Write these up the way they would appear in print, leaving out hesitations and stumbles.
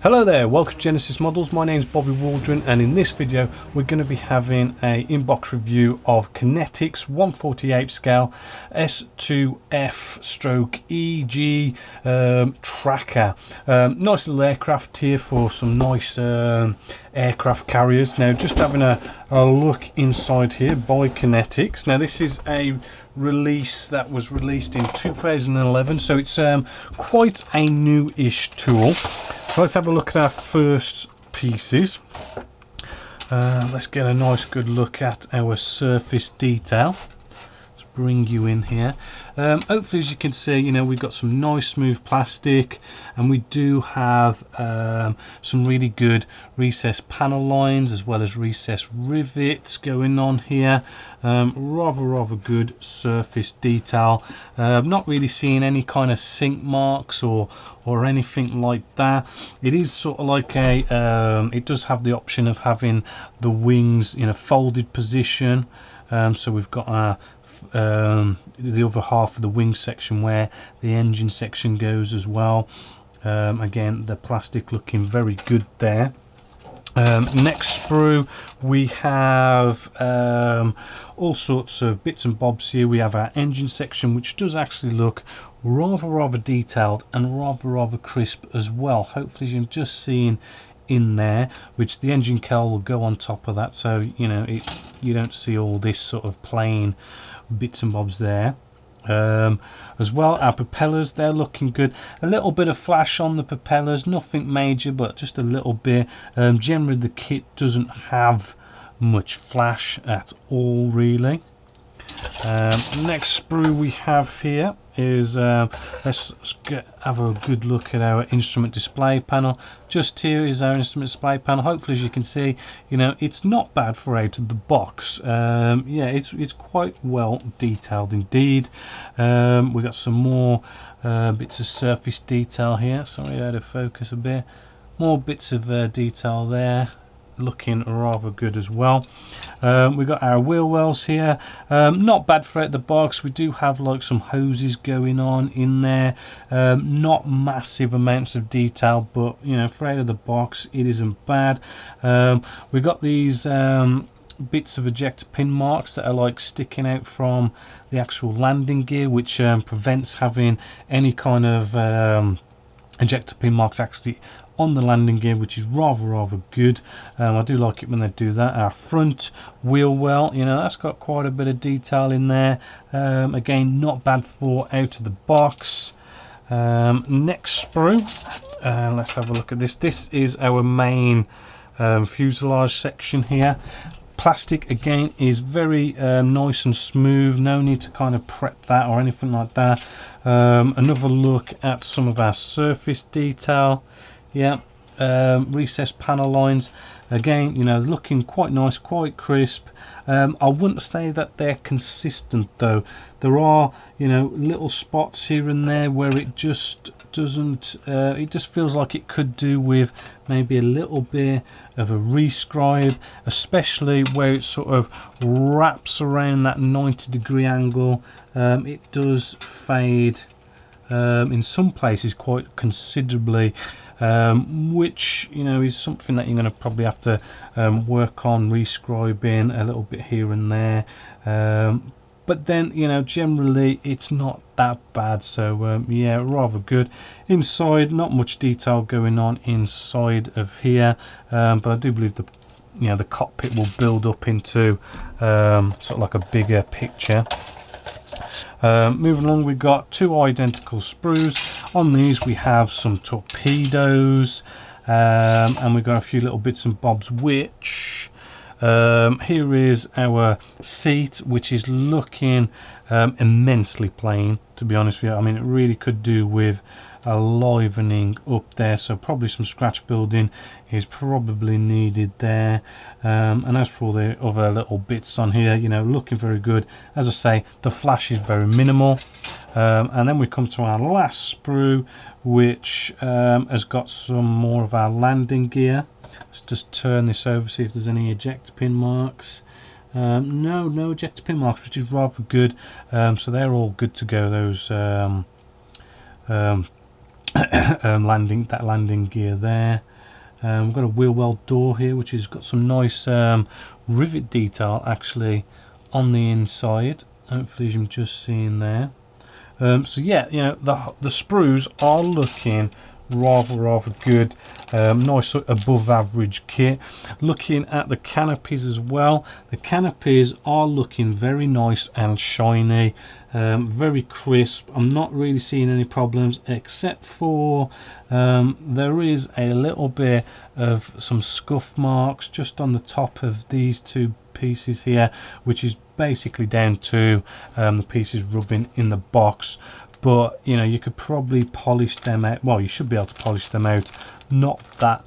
Hello there, welcome to Genesis Models. My name is Bobby Waldron, and in this video we're going to be having a inbox review of Kinetic's 1/48 scale S2F stroke EG tracker. Nice little aircraft here for some nice aircraft carriers. Now just having a look inside here by Kinetics. Now this is a release that was released in 2011, so it's quite a new-ish tool. So let's have a look at our first pieces. Let's get a nice good look at our surface detail. Let's bring you in here. Hopefully, as you can see, you know, we've got some nice smooth plastic, and we do have some really good recessed panel lines as well as recessed rivets going on here. Rather good surface detail. Not really seeing any kind of sink marks or anything like that. It is sort of like a it does have the option of having the wings in a folded position. So we've got our the other half of the wing section where the engine section goes as well. Again, the plastic looking very good there. Next sprue, we have all sorts of bits and bobs here. We have our engine section, which does actually look rather detailed and rather crisp as well. Hopefully you're just seeing in there, which the engine cowl will go on top of that, so you know you don't see all this sort of plain bits and bobs there. As well, our propellers, they're looking good. A little bit of flash on the propellers, nothing major, but just a little bit. Generally the kit doesn't have much flash at all really. Next sprue we have here is let's have a good look at our instrument display panel. Just here is our instrument display panel. Hopefully, as you can see, you know, it's not bad for out of the box. Yeah, it's quite well detailed indeed. We got some more bits of surface detail here. Sorry, out of focus a bit. More bits of detail there, looking rather good as well. We've got our wheel wells here, not bad for out the box. We do have like some hoses going on in there, not massive amounts of detail, but you know, for out of the box it isn't bad. We've got these bits of ejector pin marks that are like sticking out from the actual landing gear, which prevents having any kind of ejector pin marks actually on the landing gear, which is rather good. I do like it when they do that. Our front wheel well, you know, that's got quite a bit of detail in there. Again, not bad for out of the box. Next sprue, let's have a look at this. This is our main fuselage section here. Plastic again is very nice and smooth, no need to kind of prep that or anything like that. Another look at some of our surface detail. Yeah, recessed panel lines, again, you know, looking quite nice, quite crisp. I wouldn't say that they're consistent though. There are, you know, little spots here and there where it just doesn't, it just feels like it could do with maybe a little bit of a rescribe, especially where it sort of wraps around that 90-degree angle. It does fade in some places quite considerably. Which, you know, is something that you're going to probably have to work on rescribing a little bit here and there. But then, you know, generally it's not that bad. So yeah, rather good. Inside, not much detail going on inside of here, but I do believe the, you know, the cockpit will build up into sort of like a bigger picture. Moving along, we've got two identical sprues. On these we have some torpedoes, and we've got a few little bits and bobs, which here is our seat, which is looking immensely plain, to be honest with you. I mean, it really could do with a livening up there, so probably some scratch building is probably needed there. And as for all the other little bits on here, you know, looking very good. As I say, the flash is very minimal. And then we come to our last sprue, which has got some more of our landing gear. Let's just turn this over, see if there's any ejector pin marks. No ejector pin marks, which is rather good. So they're all good to go, those landing gear there. We've got a wheel well door here, which has got some nice rivet detail actually on the inside. Hopefully you're just seeing there. So yeah, you know, the sprues are looking rather good. Nice above average kit. Looking at the canopies as well, the canopies are looking very nice and shiny, very crisp. I'm not really seeing any problems, except for there is a little bit of some scuff marks just on the top of these two pieces here, which is basically down to the pieces rubbing in the box. But you know, you could probably polish them out. Well, you should be able to polish them out, not that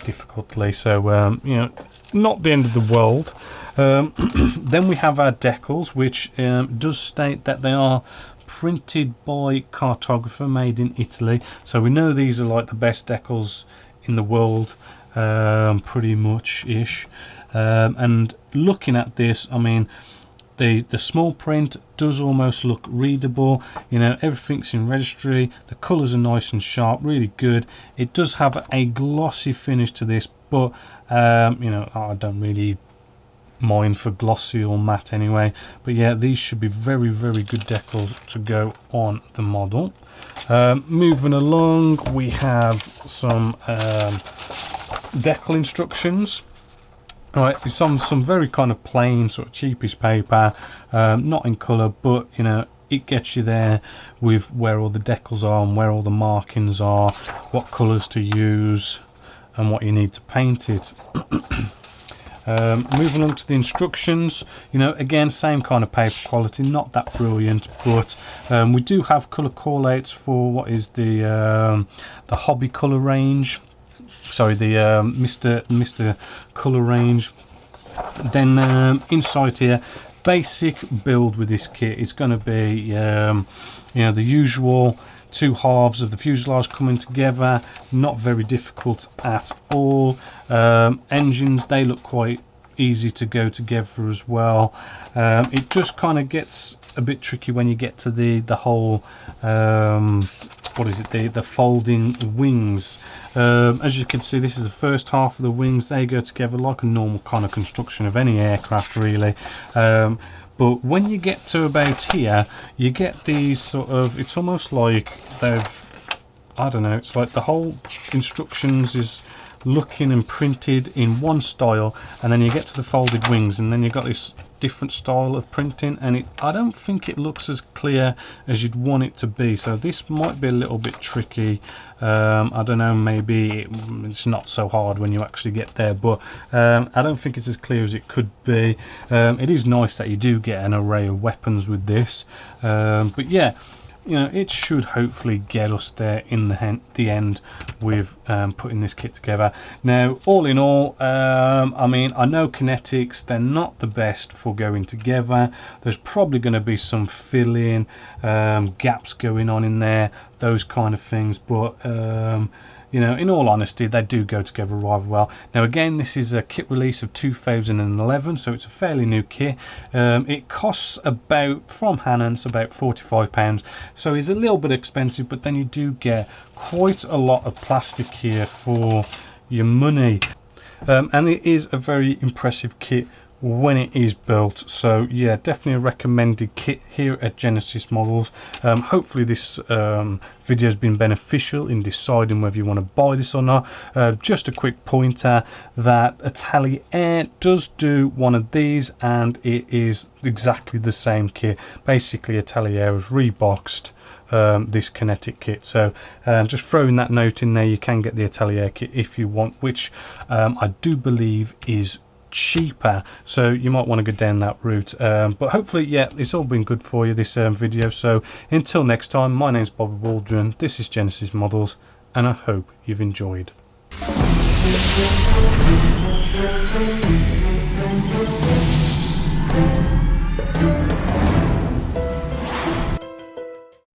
difficultly. So you know, not the end of the world. Then we have our decals, which does state that they are printed by cartographer, made in Italy. So we know these are like the best decals in the world, pretty much ish. And looking at this, I mean, the small print does almost look readable. You know, everything's in registry, the colors are nice and sharp, really good. It does have a glossy finish to this, but you know, I don't really mind for glossy or matte anyway. But yeah, these should be very good decals to go on the model. Moving along, we have some Deckle Instructions. Right, it's on some very kind of plain, sort of cheapish paper, not in colour, but you know, it gets you there with where all the decals are and where all the markings are, what colours to use and what you need to paint it. Moving on to the instructions, you know, again, same kind of paper quality, not that brilliant, but we do have colour callouts for what is the hobby colour range. Sorry, the Mr. Colour range. Then inside here, basic build with this kit is going to be you know, the usual two halves of the fuselage coming together, not very difficult at all. Engines, they look quite easy to go together as well. It just kind of gets a bit tricky when you get to the whole what is it, the folding wings. As you can see, this is the first half of the wings. They go together like a normal kind of construction of any aircraft, really. But when you get to about here, you get these sort of, it's almost like they've, I don't know, it's like the whole instructions is looking and printed in one style, and then you get to the folded wings and then you've got this different style of printing, and I don't think it looks as clear as you'd want it to be. So this might be a little bit tricky. I don't know, maybe it's not so hard when you actually get there, but I don't think it's as clear as it could be. It is nice that you do get an array of weapons with this, but yeah, you know, it should hopefully get us there in the end with putting this kit together. Now, all in all, I mean, I know Kinetics, they're not the best for going together. There's probably going to be some fill-in, gaps going on in there, those kind of things, but you know, in all honesty, they do go together rather well. Now again, this is a kit release of 2011, so it's a fairly new kit. It costs about, from Hannon's, about £45, so it's a little bit expensive, but then you do get quite a lot of plastic here for your money. And it is a very impressive kit when it is built. So yeah, definitely a recommended kit here at Genesis Models. Hopefully this video has been beneficial in deciding whether you want to buy this or not. Just a quick pointer that Atelier does do one of these, and it is exactly the same kit. Basically Atelier has reboxed this Kinetic kit, so just throwing that note in there. You can get the Atelier kit if you want, which I do believe is cheaper, so you might want to go down that route. But hopefully, yeah, it's all been good for you, this video. So until next time, my name's Bobby Waldron, this is Genesis Models, and I hope you've enjoyed.